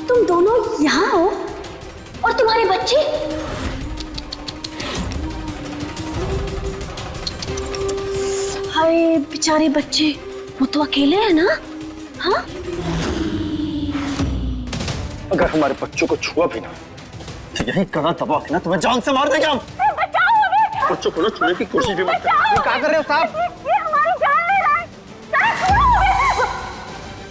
तुम दोनों यहाँ हो और तुम्हारे बच्चे? हाय बेचारे बच्चे, वो तो अकेले हैं ना? हाँ? अगर हमारे बच्चों को छुआ भी ना तो यही कड़ा दबा के ना तुम्हें जान से मार देंगे हम। बच्चों को ना छूने की कोशिश भी मत करो। ये क्या कर रहे हो साहब? ये हमारी जान ले रहा है।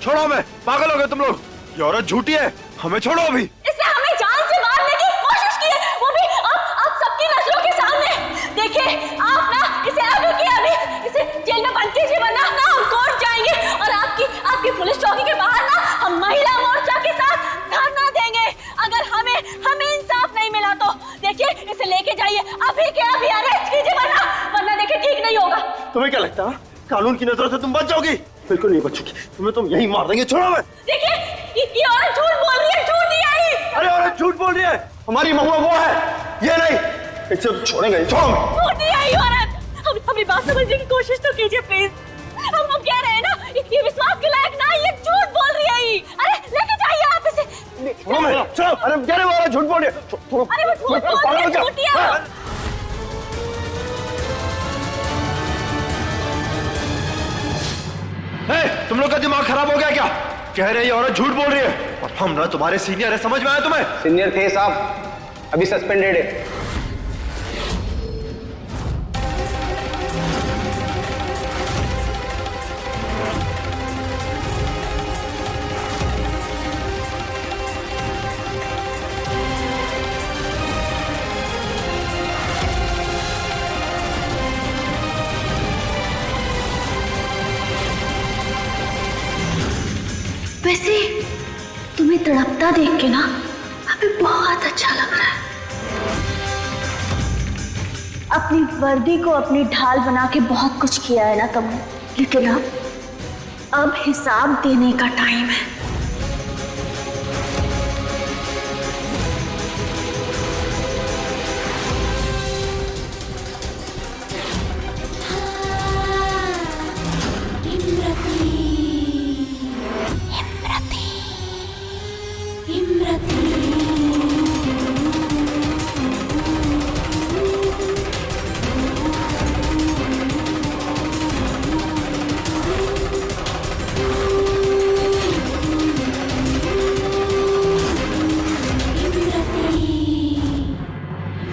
छोड़ो हमें, पागल हो गए तुम लोग। ये औरत झूठी है, हमें छोड़ो अभी। इसने हमें जान से मारने की कोशिश की है, वो भी आप सबकी नजरों के सामने। देखिए आप ना इसे अभी के अभी इसे जेल में बंद कीजिए, वरना ना हम कोर्ट जाएंगे और आपकी पुलिस चौकी के बाहर ना हम महिला मोर्चा के साथ धरना देंगे। अगर हमें इंसाफ नहीं मिला तो देखिए इसे लेके जाइए, अभी के अभी अरेस्ट कीजिए, वरना देखिए ठीक नहीं होगा। तुम्हें क्या लगता है कानून की नजरों से तुम बच जाओगी? बिल्कुल नहीं बचोगी, तुम्हें तुम यही मार देंगे। छोड़ो हमें। देखिए ये औरत झूठ बोल रही है, झूठ नहीं आई। अरे औरत झूठ बोल रही है, हमारी महुआ वो है, ये नहीं। इसे तो छोड़ेंगे, छोड़ो हमें। झूठ नहीं आई औरत, अपनी बात समझने की कोशिश तो कीजिए प्लीज। हम कह रहे हैं ना ये विश्वास के लायक ना, ये झूठ बोल रही है ही। अरे लेके जाइए आप इसे। छोड़ो मैं, छोड़ो। अरे कह रहे वो झूठ बोल रही है। अरे वो झूठ बोल रही है, झूठी है वो। तुम लोग का दिमाग खराब हो गया क्या? कह रहे ये औरत झूठ बोल रही है और हम ना तुम्हारे सीनियर है, समझ में आया तुम्हें? सीनियर थे साहब, अभी सस्पेंडेड है। वैसे तुम्हें तड़पता देख के ना हमें बहुत अच्छा लग रहा है। अपनी वर्दी को अपनी ढाल बना के बहुत कुछ किया है ना तुमने, लेकिन अब हिसाब देने का टाइम है।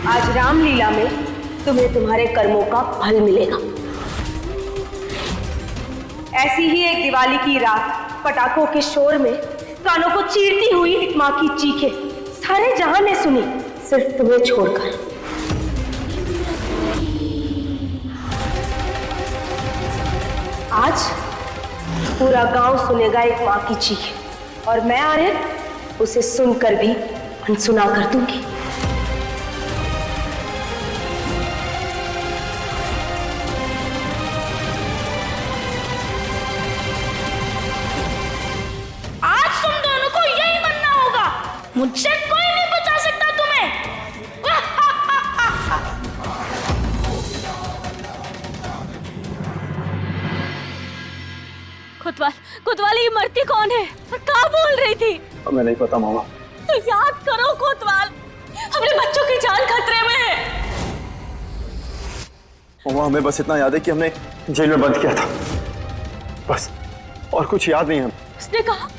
आज रामलीला में तुम्हें तुम्हारे कर्मों का फल मिलेगा। ऐसी ही एक दिवाली की रात पटाखों के शोर में कानों को चीरती हुई एक मां की चीखें सारे जहां ने सुनी, सिर्फ तुम्हें छोड़कर। आज पूरा गांव सुनेगा एक मां की चीखें और मैं आर्यन उसे सुनकर भी अनसुना कर दूंगी। मुझसे कोई नहीं बचा सकता तुम्हें। कोतवाल ये मरती कौन है और क्या बोल रही थी? हमें नहीं पता मामा। तो याद करो कोतवाल, अपने बच्चों की जान खतरे में है। मामा हमें बस इतना याद है कि हमने जेल में बंद किया था, बस, और कुछ याद नहीं है। उसने कहा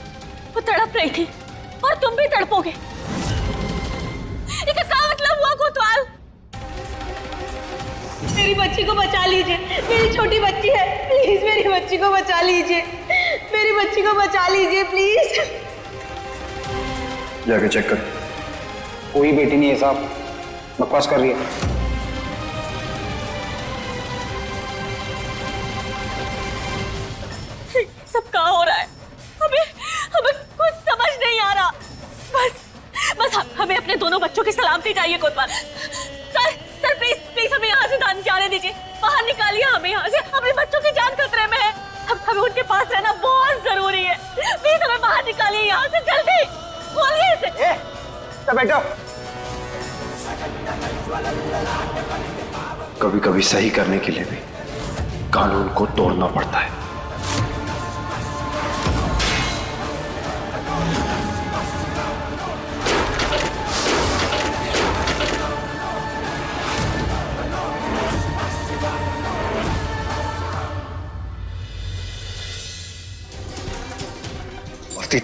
वो तड़प रही थी और तुम भी तड़पोगे। इसका क्या मतलब हुआ कोतवाल? मेरी बच्ची को बचा लीजिए, मेरी छोटी बच्ची है, प्लीज मेरी बच्ची को बचा लीजिए, मेरी बच्ची को बचा लीजिए प्लीज। जाके चेक कर। कोई बेटी नहीं है साहब, बकवास कर रही है। सब क्या हो रहा है? हमें कुछ समझ नहीं आ रहा। बस हमें अपने दोनों बच्चों की सलामती चाहिए कोतवाल। सर प्लीज हमें यहाँ से जाने दीजिए, बाहर निकालिए हमें यहाँ से, अपने बच्चों की जान खतरे में है। हमें उनके पास रहना बहुत जरूरी है। प्लीज हमें बाहर निकालिए यहाँ से, जल्दी बोलिए इसे। बैठो। कभी कभी सही करने के लिए भी कानून को तोड़ना पड़ता है।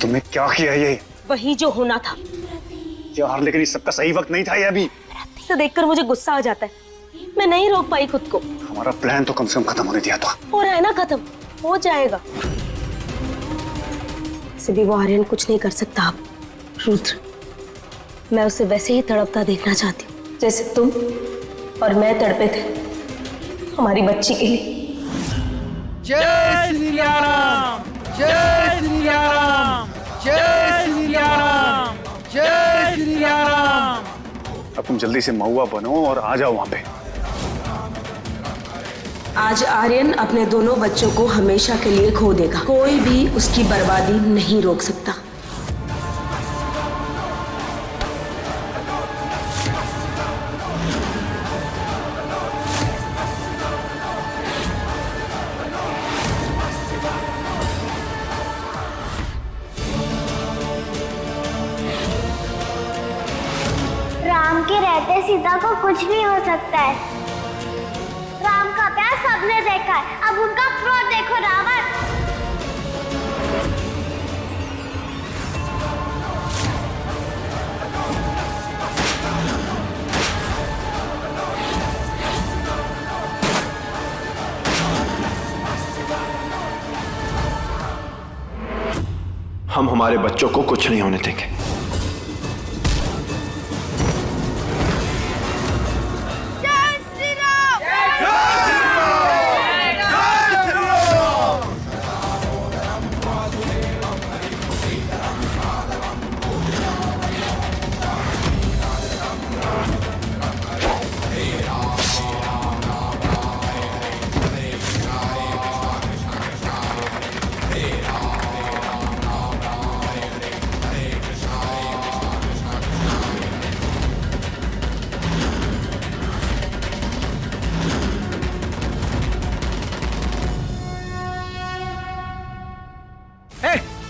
तुमने क्या किया ये? वही जो होना था। यार लेकिन इस सबका सही वक्त नहीं था ये अभी। इसे देखकर मुझे गुस्सा आ जाता है। मैं नहीं रोक पाई खुद को। हमारा प्लान तो कम से कम खत्म होने दिया था। हो रहा है ना खत्म, हो जाएगा। इसे भी वो आर्यन कुछ नहीं कर सकता। अब रुद्र, मैं उसे वैसे ही तड़पता देखना चाहती हूँ जैसे तुम और मैं तड़पे थे हमारी बच्ची के लिए। जय श्री राम, जय श्री राम, जय श्री राम, जय श्री राम। अब तुम जल्दी से महुआ बनो और आ जाओ वहां पे। आज आर्यन अपने दोनों बच्चों को हमेशा के लिए खो देगा। कोई भी उसकी बर्बादी नहीं रोक सकता। राम के रहते सीता को कुछ भी हो सकता है। राम का प्यार सबने देखा है, अब उनका क्रोध देखो रावण। हम हमारे बच्चों को कुछ नहीं होने देंगे।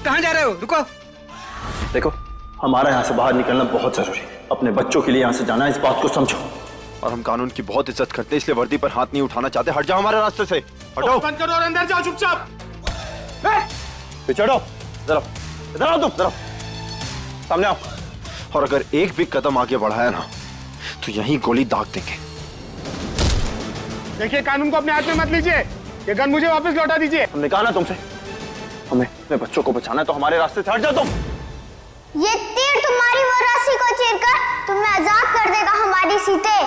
कहाँ जा रहे हो? रुको। देखो, हमारा यहाँ से बाहर निकलना बहुत जरूरी है। अपने बच्चों के लिए यहाँ से जाना है, इस बात को समझो। और हम कानून की बहुत इज्जत करते हैं, इसलिए वर्दी पर हाथ नहीं उठाना चाहते। हट जाओ हमारे रास्ते से, हटो। बंद करो और अंदर जाओ चुपचाप। पिछड़ो, इधर इधर आओ, तुम इधर आओ, सामने आओ। और अगर एक भी कदम आगे बढ़ाया ना तो यहीं गोली दाग देंगे। देखिए, कानून को अपने हाथ में मत लीजिए। ये गन मुझे वापस लौटा दीजिए। हमने कहा ना तुमसे, हमें अपने बच्चों को बचाना है, तो हमारे रास्ते से हट जाओ तुम। ये तीर तुम्हारी वो रस्सी को चीरकर तुम्हें आजाद कर देगा हमारी सीते।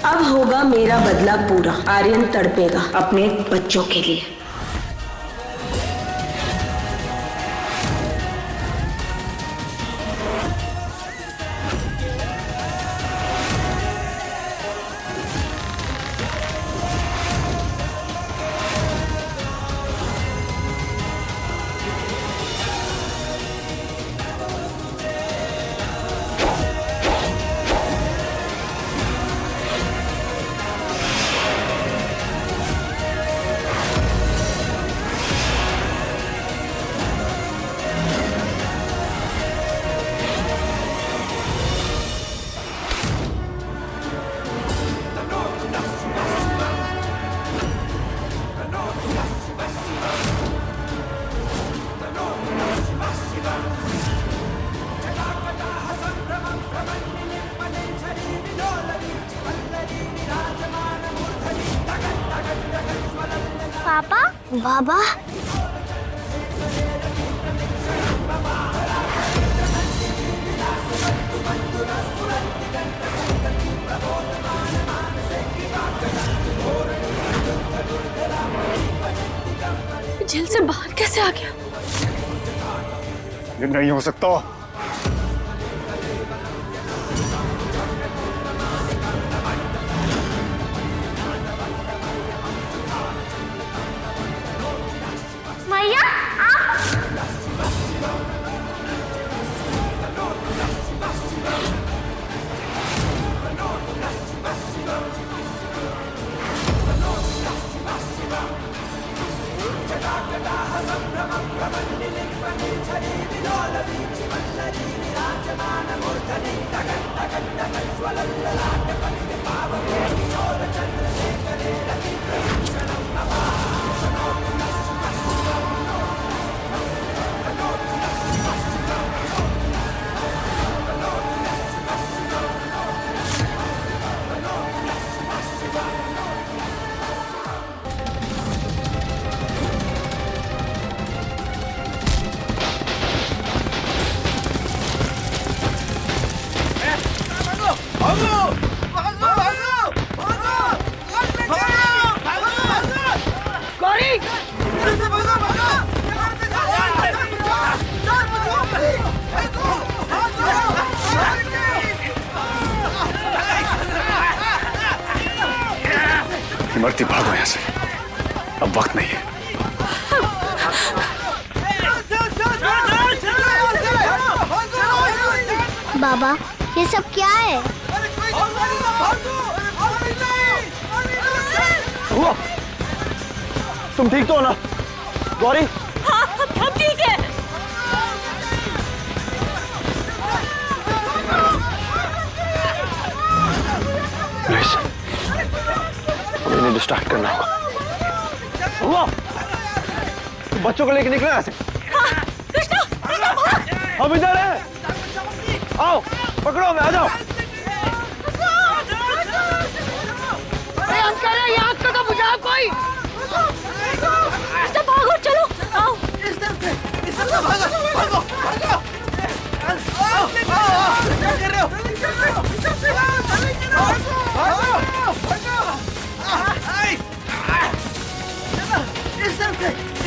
अब होगा मेरा बदला पूरा। आर्यन तड़पेगा अपने बच्चों के लिए। पापा, बाबा, जेल से बाहर कैसे आ गया? ये नहीं हो सकता। मैया आप इमरती भागो यहाँ से, अब वक्त नहीं है। बाबा ये सब क्या है? हुआ? तुम ठीक तो हो ना गौरी? हाँ हम ठीक है। प्लीज इन्हें डिस्ट्रैक्ट करना होगा। हुआ? तुम बच्चों को लेके निकले यहाँ से? हाँ, कृष्णा कृष्णा भाग। हम इधर हैं। आओ पकड़ो हमें, आ जाओ। अरे हम कह रहे हैं आग का तो बुझाओ कोई। कृष्णा भागो, चलो आओ। इस तरफ से भागो भागो भागो। क्या कर रहे हो? इस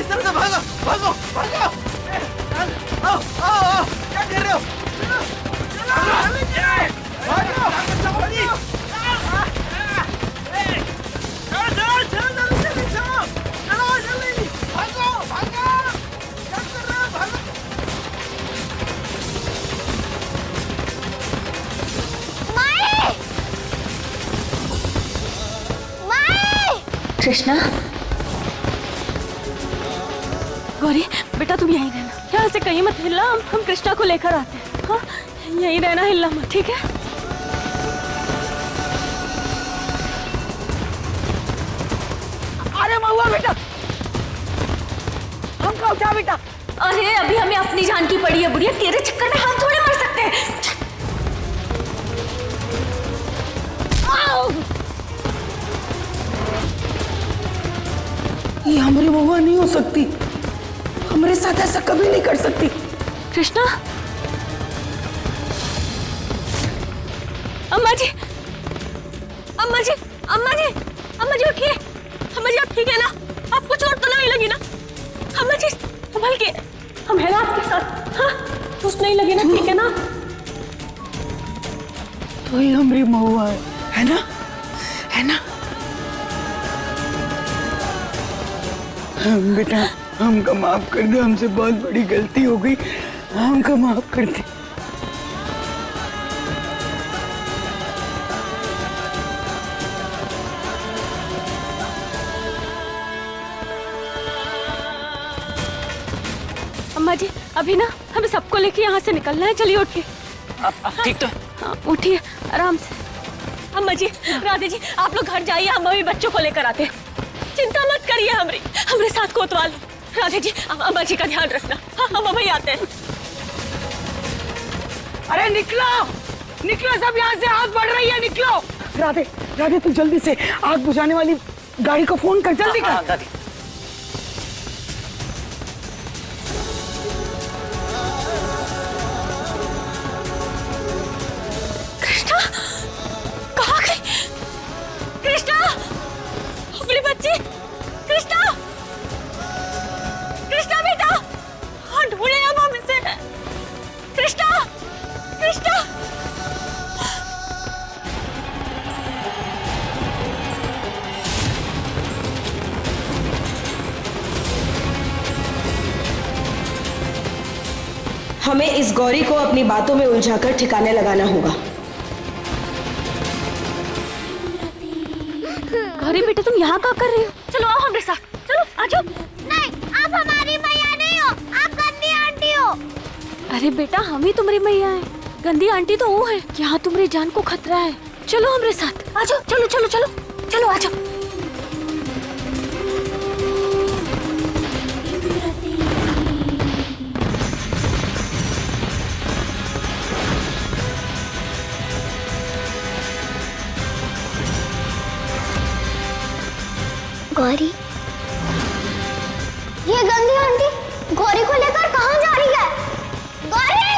तरफ से भागो भागो भागो। आओ क्या कर रहे हो? कृष्णा, गौरी बेटा तुम यहीं रहना, यहाँ से कहीं मत हिलना। हम कृष्णा को लेकर आते हैं। हाँ यहीं रहना, हिलना मत, ठीक है? अरे महुआ बेटा, हमको उठा बेटा। अरे अभी हमें अपनी जान की पड़ी है बुढ़िया, तेरे चक्कर में हम थोड़े मर सकते हैं। ये हमारी महुआ नहीं हो सकती, हमारे साथ ऐसा कभी नहीं कर सकती। कृष्णा, अम्मा जी, अम्मा जी, अम्मा जी, अम्मा जी उठिए। अम्मा जी आप ठीक है ना? आपको चोट तो नहीं लगी ना? अम्मा जी संभल के, हम है ना आपके साथ। हाँ चोट नहीं लगी ना? ठीक है ना? तो ये हमारी महुआ है ना? है ना? बेटा हमको माफ कर दे, हमसे बहुत बड़ी गलती हो गई, हमको माफ कर दे। अम्मा जी अभी ना हमें सबको लेके यहाँ से निकलना है, चलिए उठिए। ठीक तो हाँ उठिए आराम से। अम्मा जी, राधे जी आप लोग घर जाइए, हम अभी बच्चों को लेकर आते हैं। चिंता मत करिए, हमरे साथ कोतवाल। राधे जी अम्मा जी का ध्यान रखना। हाँ हम अभी आते हैं। अरे निकलो निकलो सब, यहाँ से आग बढ़ रही है, निकलो। राधे राधे तू जल्दी से आग बुझाने वाली गाड़ी को फोन कर, जल्दी कर। कृष्णा कहाँ गई? कृष्णा अपनी बच्ची, कृष्णा, कृष्णा बेटा, हाँ ढूंढे हम इसे। कृष्णा, कृष्णा। हमें इस गौरी को अपनी बातों में उलझाकर ठिकाने लगाना होगा। गौरी बेटा तुम यहाँ क्या कर रही हो? चलो आओ हमारे साथ, चलो आ जाओ। नहीं अरे बेटा हम ही तुम्हारी मैया है, गंदी आंटी तो वो है। यहाँ तुम्हारी जान को खतरा है, चलो हमारे साथ आ जाओ। चलो चलो चलो चलो आ जाओ। गौरी, ये गंदी आंटी गौरी को लेकर कहाँ जा रही है? गौरी,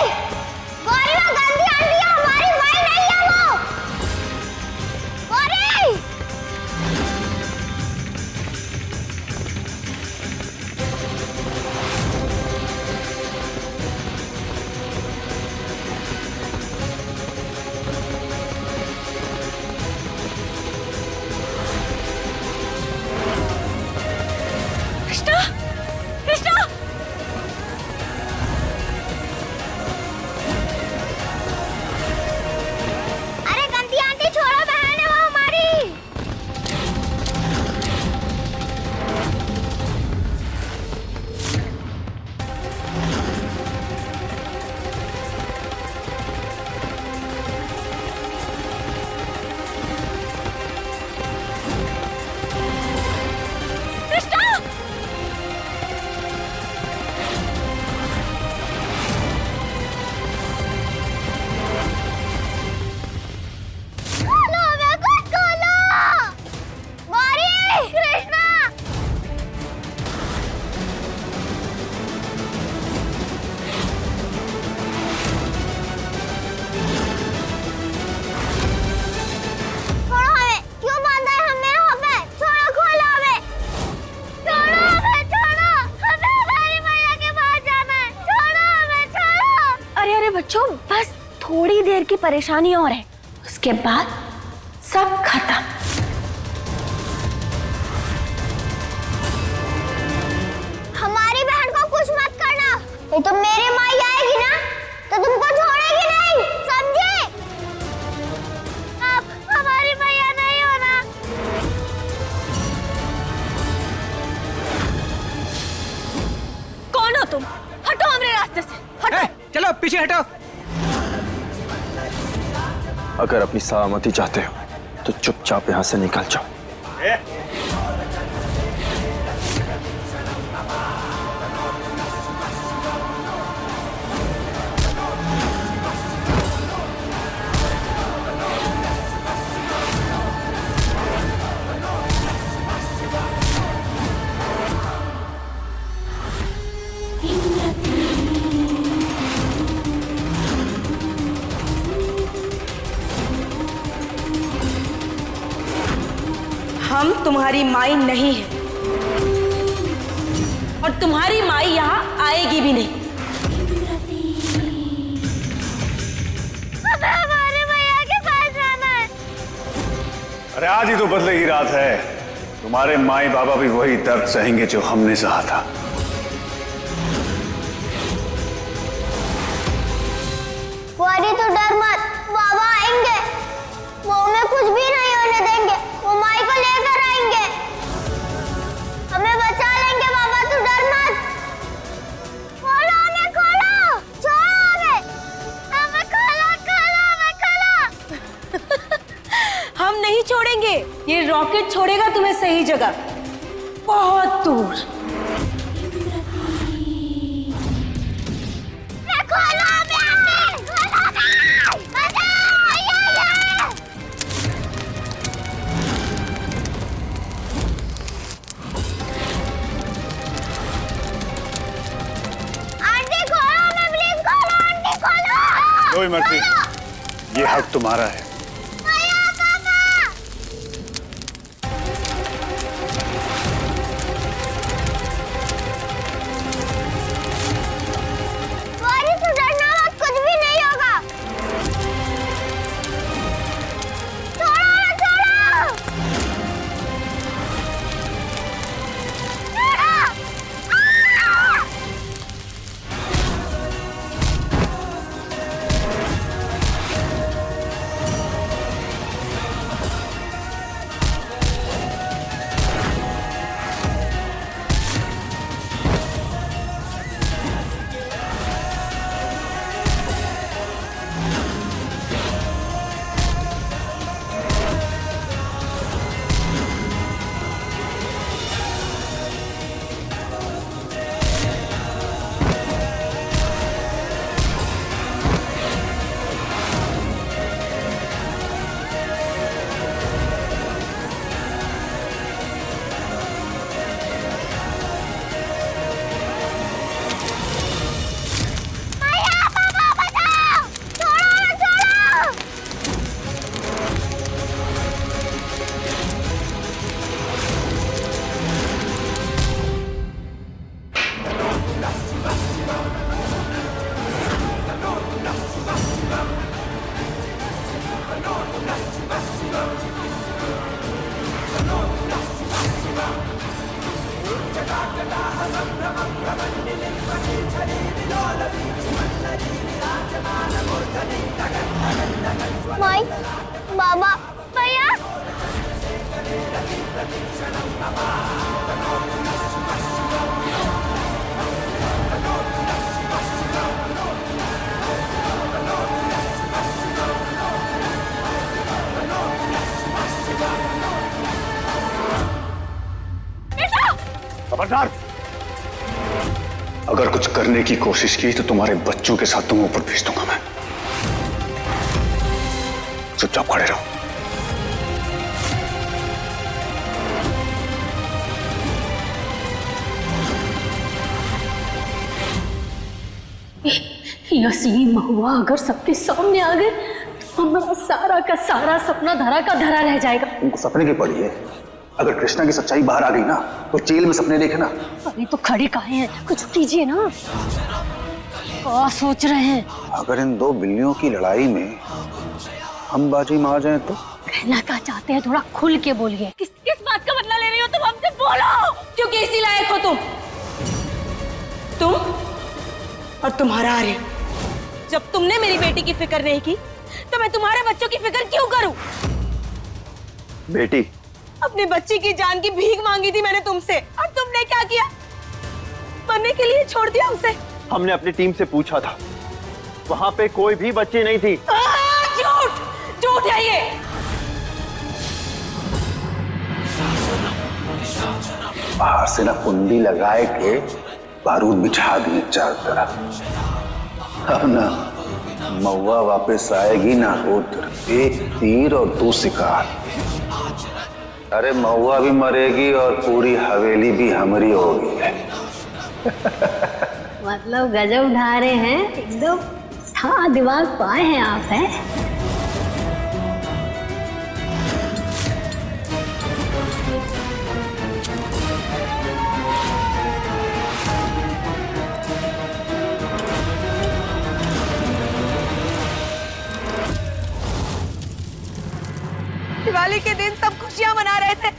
गौरी वो गंदी आंटी है, हमारी माई नहीं है वो। गौरी, कृष्णा, कृष्णा, अरे गंदी आंटी छोड़ो, बहन है वो हमारी। कृष्णा, खोलो बे, कुछ खोलो। गौरी, कृष्णा, छोड़ो हमें, क्यों बांधा है हमें यहाँ पे? छोड़ो, खोलो हमें, छोड़ो हमें, छोड़ो, हमें हमारी मैया के पास जाना है, छोड़ो हमें, छोड़ो। अरे अरे बच्चों, बस थोड़ी देर की परेशानी और है, उसके बाद सब खत्म। हमारी बहन को कुछ मत करना, ये तो मेरी माई आएगी ना तो तुमको छोड़ेगी नहीं, समझे? आप हमारी मैया नहीं हो ना। कौन हो तुम? हटो हमारे रास्ते से, हटो। चलो पीछे हटो। अगर अपनी सलामती चाहते हो तो चुपचाप यहाँ से निकल जाओ। हम तुम्हारी माई नहीं है और तुम्हारी माई यहाँ आएगी भी नहीं। हमें हमारे मैया के पास जाना है। अरे आज ही तो बदले की रात है, तुम्हारे माई बाबा भी वही दर्द सहेंगे जो हमने सहा था। गौरी तू डर मत, बाबा आएंगे, वो हमें कुछ भी नहीं होने देंगे, वो माई को लेकर आएंगे, हमें बचा लेंगे बाबा, तू डर मत। खोलो हमें, खोलो, छोड़ो हमें खोलो, खोलो हमें, खोलो। हम नहीं छोड़ेंगे, ये रॉकेट छोड़ेगा तुम्हें सही जगह, बहुत दूर। खोलो हमें, खोलो हमें, बचाओ, भैया। आंटी खोलो हमें, प्लीज खोलो, आंटी खोलो। कोई मर्जी, ये हक तुम्हारा है। भैया, पापा। गौरी तू डरना मत, कुछ भी नहीं होगा। छोड़ो ना, छोड़ो। छोड़ो। आ! माई, बाबा, भैया। खबरदार! अगर कुछ करने की कोशिश की तो तुम्हारे बच्चों के साथ तुम ऊपर भेज दूंगा मैं। चुपचाप खड़े रहो। यसीन महुआ अगर सबके सामने आ गए तो हमारा सारा का सारा सपना धरा का धरा रह जाएगा। तुमको सपने की पड़ी है। अगर कृष्णा की सच्चाई बाहर आ गई ना तो जेल में सपने देखना। अभी तो खड़े काहे हैं, कुछ कीजिए ना। क्या सोच रहे हैं? अगर इन दो बिल्लियों की लड़ाई में हम बाजी मार जाएं तो? कहना क्या चाहते हैं, थोड़ा खुल के बोलिए। किस बात का बदला ले रही हो तुम हमसे? बोलो। क्योंकि इसी लायक हो तुम और तुम्हारा आर्यन। जब तुमने मेरी बेटी की फिक्र नहीं की तो मैं तुम्हारे बच्चों की फिक्र क्यों करूं? बेटी, अपने बच्ची की जान की भीख मांगी थी मैंने तुमसे, और तुमने क्या किया? मरने के लिए छोड़ दिया उसे। हमने अपनी टीम से पूछा था, वहां पे कोई भी बच्ची नहीं थी। झूठ, झूठ है ये। बाहर से ना कुंडी लगाए के बारूद बिछा दिए चार तरफ। अब ना महुआ वापस आएगी ना रुद्र, एक तीर और दो शिकार। अरे महुआ भी मरेगी और पूरी हवेली भी हमारी होगी। मतलब गजब ढा रहे हैं, एकदम था दिमाग पाए हैं आप हैं। दिवाली के दिन सब खुशियां मना रहे थे,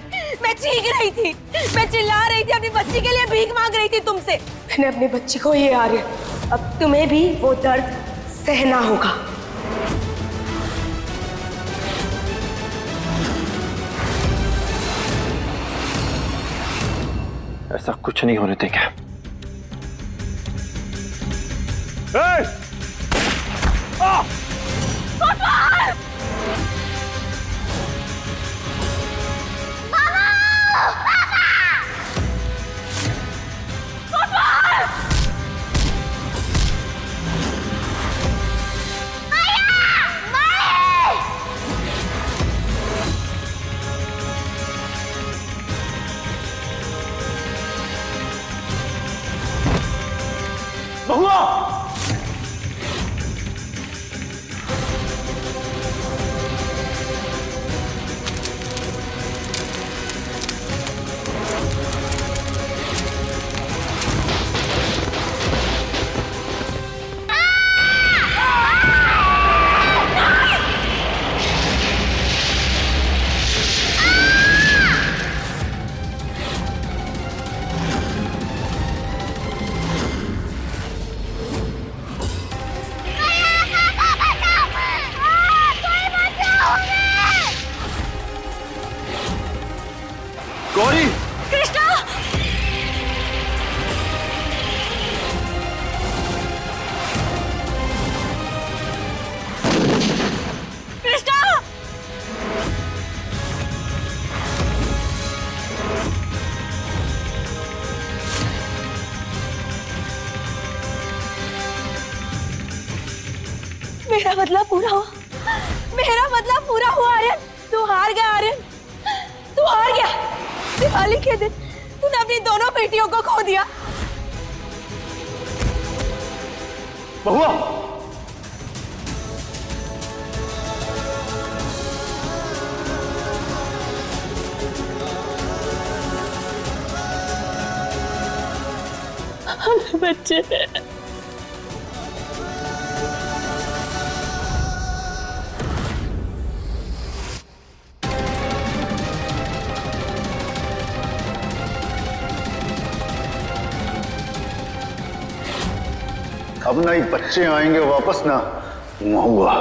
मैं चीख रही थी, मैं चिल्ला रही थी, अपनी बच्ची के लिए भीख मांग रही थी तुमसे। मैंने अपनी बच्ची को ये आर्यन, अब तुम्हें भी वो दर्द सहना होगा। ऐसा कुछ नहीं होने देंगे। बहुआ! गौरी! कृष्णा! कृष्णा! मेरा बदला पूरा हुआ, मेरा बदला पूरा हुआ आर्यन। तू हार गया आर्यन, तू हार गया। दिवाली के दिन तूने अपनी दोनों बेटियों को खो दिया। बहुआ! बच्चे अब ना ही बच्चे आएंगे वापस ना महुआ।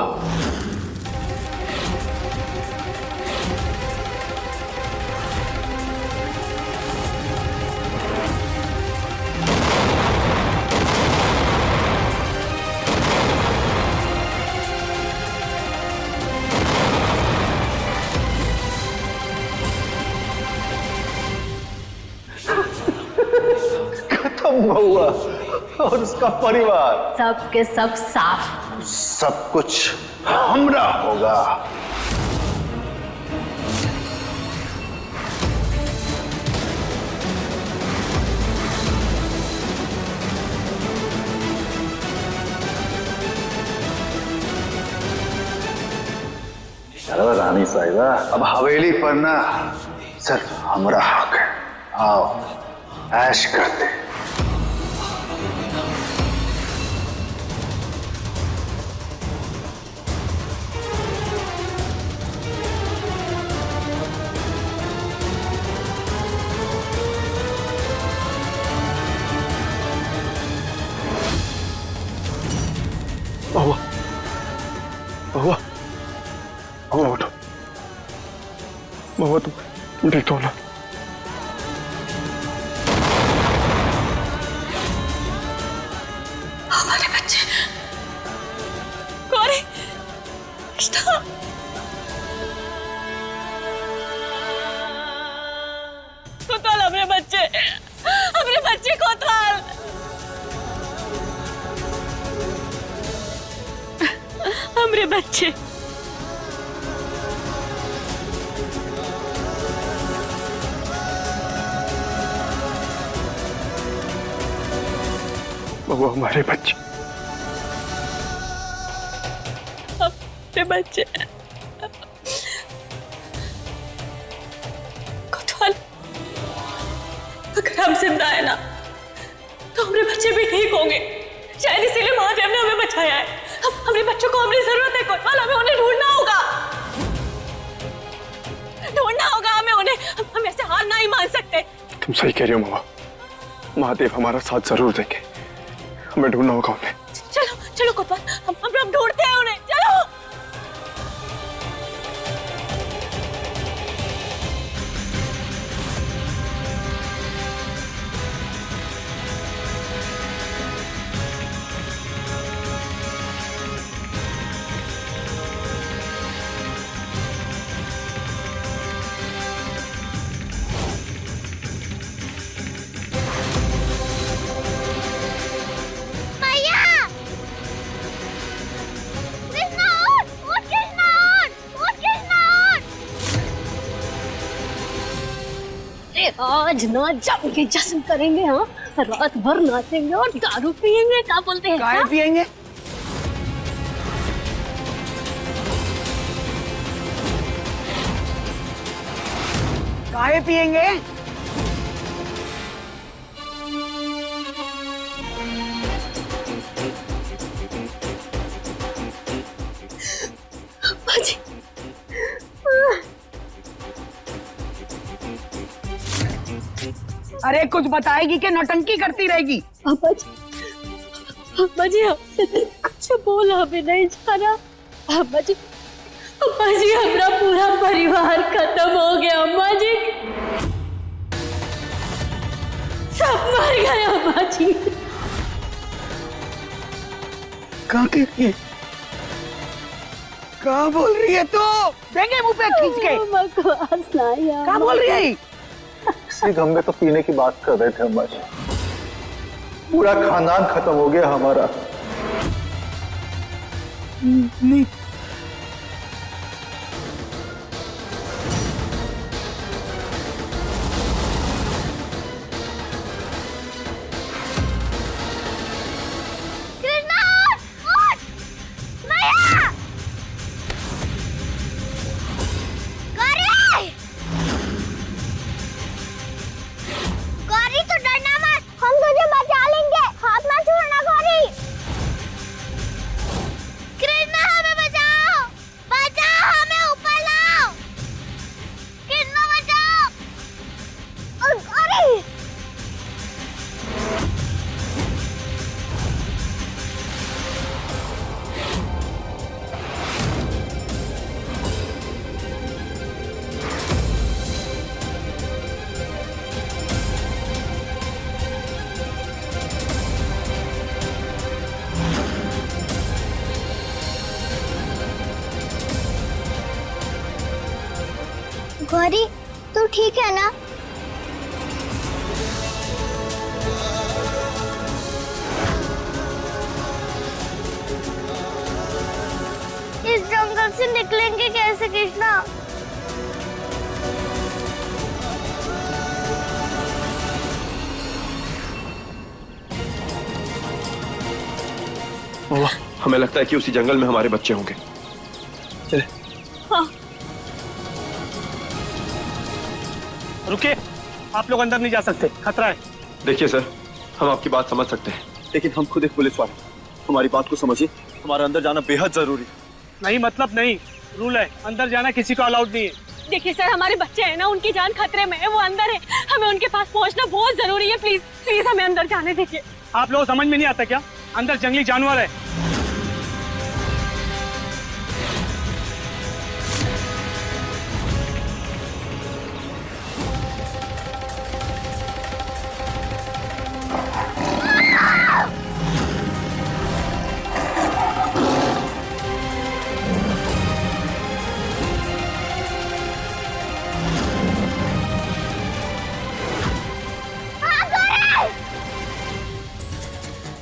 खत्म हुआ और उसका परिवार सब के सब साफ। सब कुछ हमरा होगा। चलो रानी साहिबा, अब हवेली पर ना सिर्फ हमरा हक है। आओ ऐश करते। महुआ, महुआ, महुआ उठो। महुआ तुम ठीक हो ना? हमारे बच्चे गौरी, कृष्णा, कोतवाल, हमरे बच्चे कोतवाल। हमरे बच्चे महुआ, हमारे बच्चे, हमरे बच्चे। कोतवाल, अगर हम जिंदा है ना तो हमारे बच्चे भी ठीक होंगे। शायद इसीलिए महादेव ने हमें बचाया है। हमारे बच्चों को हमारी जरूरत है कोतवाल, हमें उन्हें ढूंढना होगा हमें उन्हें। हम ऐसे हार नहीं मान सकते। तुम सही कह रही हो महुआ, महादेव हमारा साथ जरूर देंगे। हमें ढूंढना होगा उन्हें। चलो चलो कोतवाल, हम ढूंढते हैं उन्हें। चलो। आज ना जम के जश्न करेंगे। हाँ, रात भर नाचेंगे और दारू पियेंगे। क्या बोलते हैं? काय पियेंगे? काय पियेंगे? बाजी, अरे कुछ बताएगी कि नौटंकी करती रहेगी? अम्मा जी हमसे कुछ बोला भी नहीं जा रहा। अम्मा जी हमारा पूरा परिवार खत्म हो गया। अम्मा जी सब मर गए। अम्मा जी क्या बोल रही है तू? देंगे मुंह पे खींच के। बकवास ना यार। क्या बोल रही है? इसी गम में तो पीने की बात कर रहे थे अम्मा जी। पूरा खानदान खत्म हो गया हमारा। नहीं, गौरी तो डरना मत, हम तुझे बचा लेंगे। हाथ मत छोड़ना गौरी। कृष्णा हमें बचा गौरी तू ठीक है ना? इस जंगल से निकलेंगे कैसे कृष्णा? हमें लगता है कि उसी जंगल में हमारे बच्चे होंगे। चले। हाँ। रुकिए, आप लोग अंदर नहीं जा सकते, खतरा है। देखिए सर, हम आपकी बात समझ सकते हैं, लेकिन हम खुद एक पुलिस वाले, हमारी बात को समझिए। हमारा अंदर जाना बेहद जरूरी है। नहीं मतलब नहीं, रूल है, अंदर जाना किसी को अलाउड नहीं है। देखिए सर, हमारे बच्चे हैं ना, उनकी जान खतरे में है, वो अंदर है, हमें उनके पास पहुंचना बहुत जरूरी है। प्लीज प्लीज हमें अंदर जाने दीजिए। आप लोग समझ में नहीं आता क्या? अंदर जंगली जानवर है।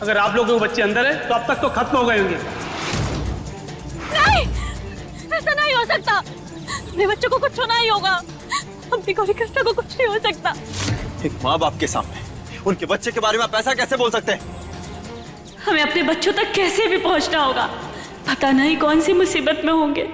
अगर आप लोगों के बच्चे अंदर है तो अब तक तो खत्म हो गए होंगे। नहीं, ऐसा नहीं हो सकता। अपने बच्चों को कुछ होना ही होगा। अपनी गौरी कृष्णा को कुछ नहीं हो सकता। एक माँ बाप के सामने उनके बच्चे के बारे में आप ऐसा कैसे बोल सकते हैं? हमें अपने बच्चों तक कैसे भी पहुंचना होगा। पता नहीं कौन सी मुसीबत में होंगे।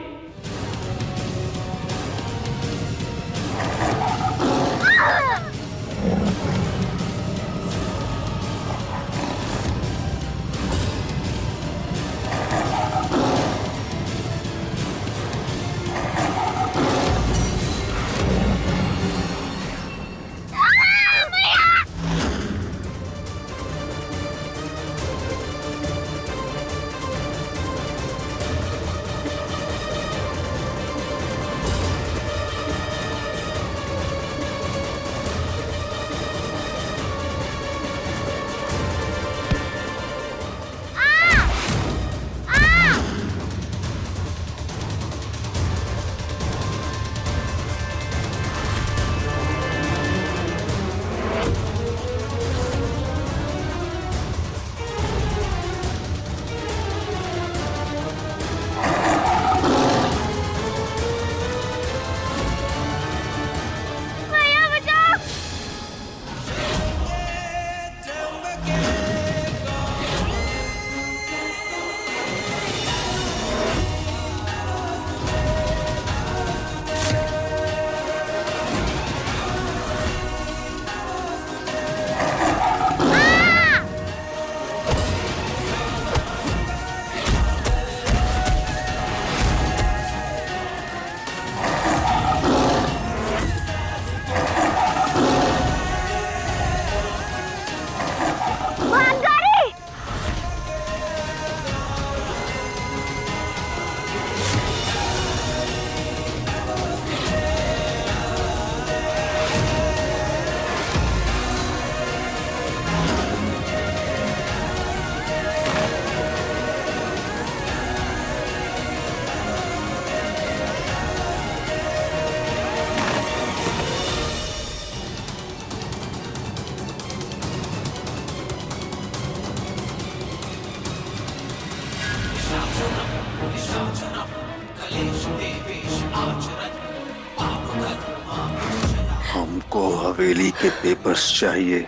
हमको हवेली के पेपर्स चाहिए।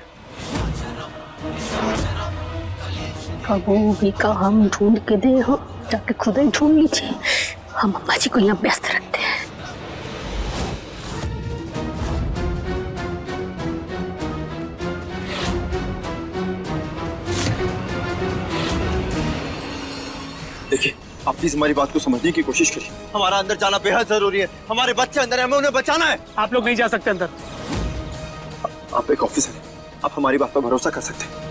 कबो भी का हम ढूंढ के दे हो, जाके खुद ही ढूंढ लीजिए। हम अम्मा जी को यहाँ व्यस्त रखते हैं। देखिए, आप प्लीज हमारी बात को समझने की कोशिश करिए। हमारा अंदर जाना बेहद जरूरी है। हमारे बच्चे अंदर हैं, हमें उन्हें बचाना है। आप लोग नहीं जा सकते अंदर। आप एक ऑफिसर हैं, आप हमारी बात पर भरोसा कर सकते हैं।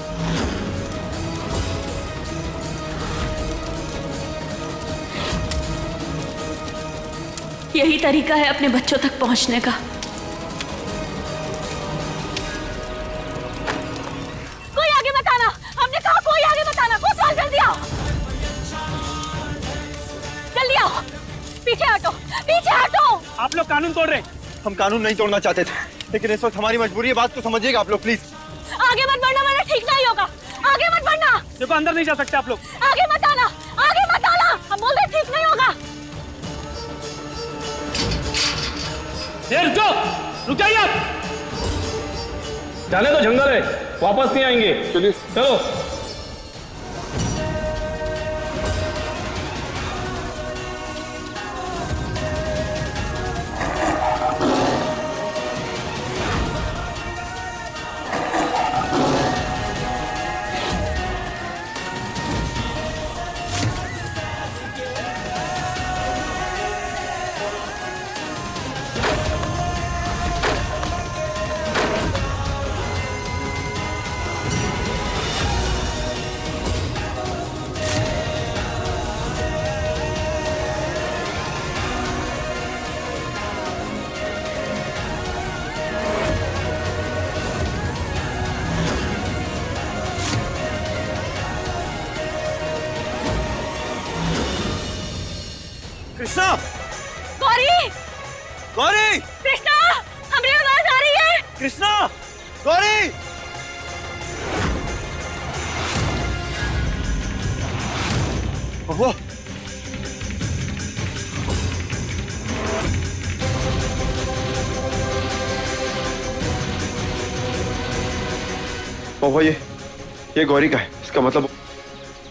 यही तरीका है अपने बच्चों तक पहुंचने का। कोई आगे मत आना, हमने कहा कोई आगे मत आना। कोतवाल जल्दी आओ, जल्दी आओ, पीछे हटो, पीछे हटो। आप लोग कानून तोड़ रहे हैं। हम कानून नहीं तोड़ना चाहते थे, लेकिन इस वक्त हमारी मजबूरी है, बात को समझिएगा आप लोग प्लीज। आगे मत बढ़ना, वरना ठीक नहीं होगा। आगे मत बढ़ना। देखो अंदर नहीं जा सकते आप लोग। आगे मत आना, आगे मत आना। हम बोल रहे ठीक नहीं होगा। रुक जाइए आप। जाने तो जंगल है, वापस नहीं आएंगे। चलिए चलो। कृष्णा, गौरी, गौरी, कृष्णा, हमारी आवाज आ रही है। कृष्णा, गौरी। ओह, ओह, ये गौरी का है। इसका मतलब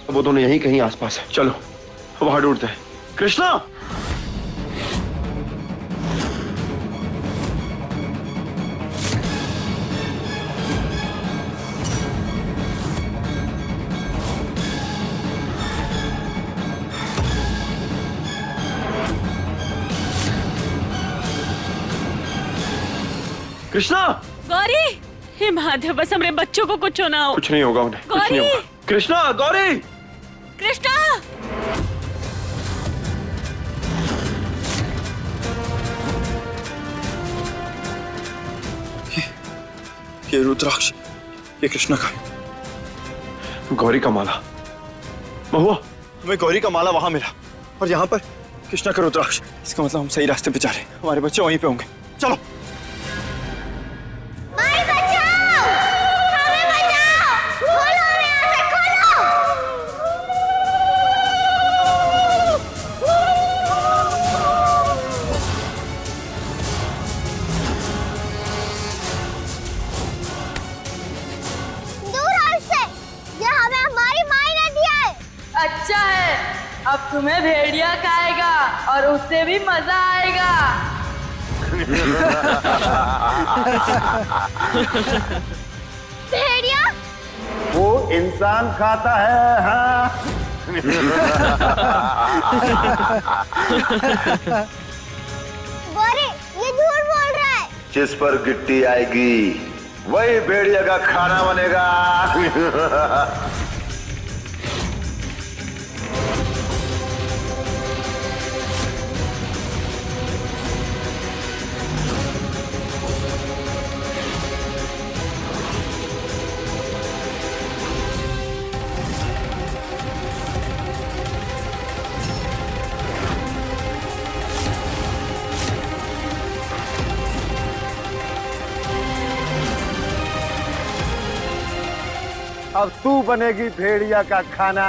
वो दोनों यहीं कहीं आसपास है। चलो वहां ढूंढते हैं। कृष्णा, कृष्णा, गौरी, हे महादेव, बस हमारे बच्चों को कुछ ना हो। कुछ नहीं होगा उन्हें, कुछ नहीं होगा। कृष्णा, गौरी, कृष्णा, ये रुद्राक्ष, ये कृष्णा का है। गौरी का माला। महुआ, हमें गौरी का माला वहां मिला और यहाँ पर कृष्णा का रुद्राक्ष। इसका मतलब हम सही रास्ते पे जा रहे हैं। हमारे बच्चे वहीं पे होंगे। चलो। अच्छा है, अब तुम्हें भेड़िया खाएगा और उससे भी मजा आएगा। भेड़िया? वो इंसान खाता है। हाँ। गौरी, ये झूठ बोल रहा है। जिस पर गिट्टी आएगी वही भेड़िया का खाना बनेगा। अब तू बनेगी भेड़िया का खाना।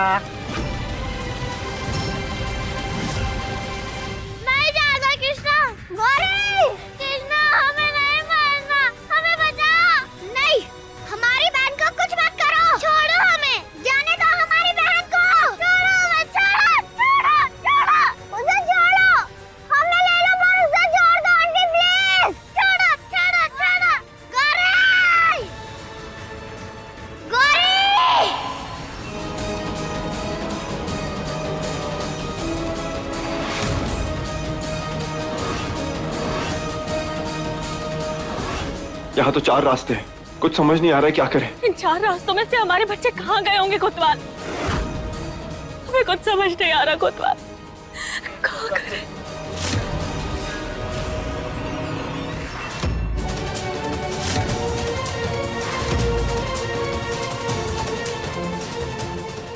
नहीं जाएगा कृष्णा। गौरी, कृष्णा, हमें नहीं मारना, हमें बचाओ। नहीं, हमारी बहन को कुछ मत करो। छोड़ो हमें, जाने दो हमारी बहन को। छोड़ो मत, छोड़ो, छोड़ो, उसे छोड़ो। हमें ले लो पर उसे छोड़ दो आंटी प्लीज। छोड़ो, छोड़ो, छोड़ो। गौरी, गौरी। यहाँ तो 4 रास्ते हैं, कुछ समझ नहीं आ रहा है क्या करें। इन 4 रास्तों में से हमारे बच्चे कहाँ गए होंगे कोतवाल? हमें कुछ समझ नहीं आ रहा कोतवाल, कहाँ करें?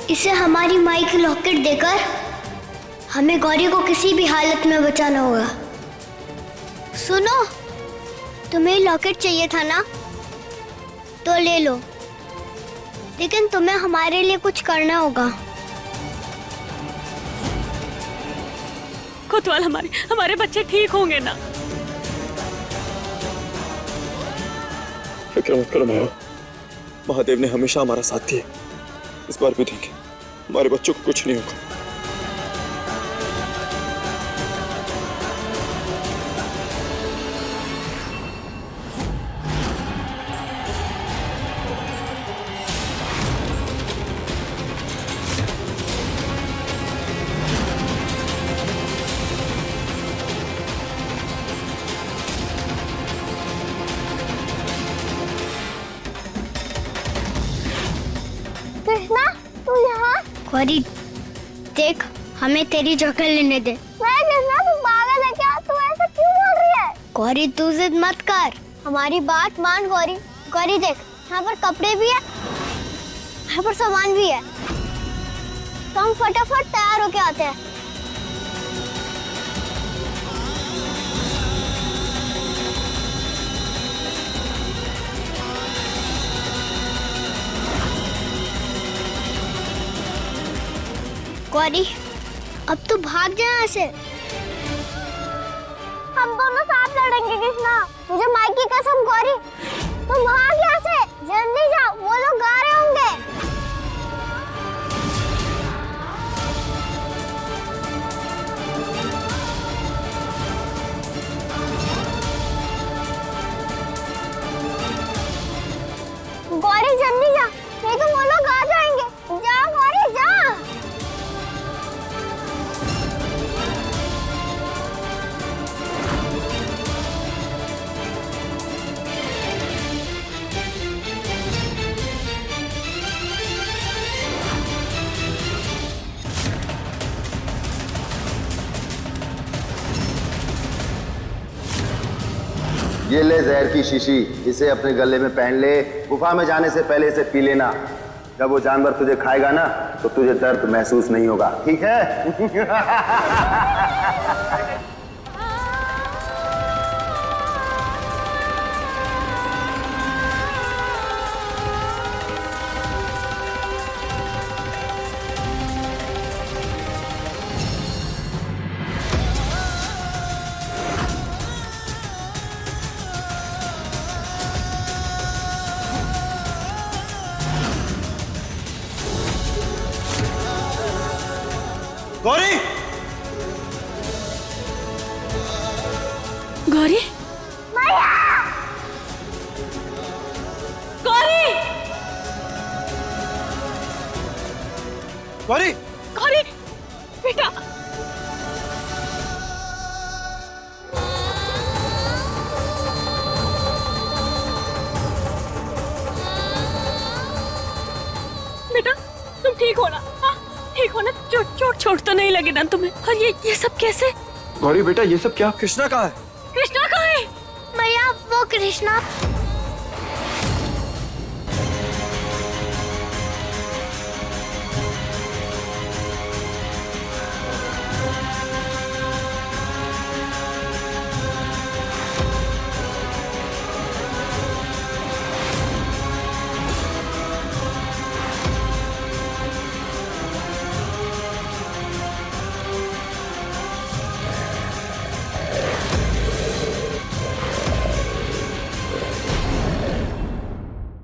इसे हमारी माई की लॉकेट देकर हमें गौरी को किसी भी हालत में बचाना होगा। सुनो, तुम्हें लॉकेट चाहिए था ना, तो ले लो, लेकिन तुम्हें हमारे लिए कुछ करना होगा। कोतवाल, हमारे बच्चे ठीक होंगे ना? फिक्र मत करो माया, महादेव ने हमेशा हमारा साथ दिया, इस बार भी देंगे, हमारे बच्चों को कुछ नहीं होगा। कृष्णा, तू यहाँ? गौरी देख, हमें तेरी जगह लेने दे। नहीं कृष्णा, तू पागल है क्या? तू ऐसा क्यों बोल रही है? गौरी तू जिद मत कर, हमारी बात मान गौरी। गौरी देख, यहाँ पर कपड़े भी है, यहाँ पर सामान भी है, तो हम फटाफट तैयार होके आते हैं। गौरी, अब तो भाग जा यहाँ से। हम दोनों साथ लड़ेंगे कृष्णा, मुझे माई की कसम। गौरी तुम भाग यहाँ से, जल्दी जाओ, वो लोग गा रहे होंगे। गौरी जल्दी जा, नहीं तो वो लोग आ जाएंगे। जा गौरी जा। ये ले जहर की शीशी, इसे अपने गले में पहन ले। गुफा में जाने से पहले इसे पी लेना। जब वो जानवर तुझे खाएगा ना, तो तुझे दर्द महसूस नहीं होगा, ठीक है? गौरी! गौरी, गौरी, गौरी! गौरी, बेटा। बेटा, तुम ठीक हो ना? ठीक हो ना? चोट तो नहीं लगी ना तुम्हें? और ये सब कैसे? गौरी बेटा, ये सब क्या? कृष्णा कहाँ है? कृष्णा कहाँ है? भैया, वो कृष्णा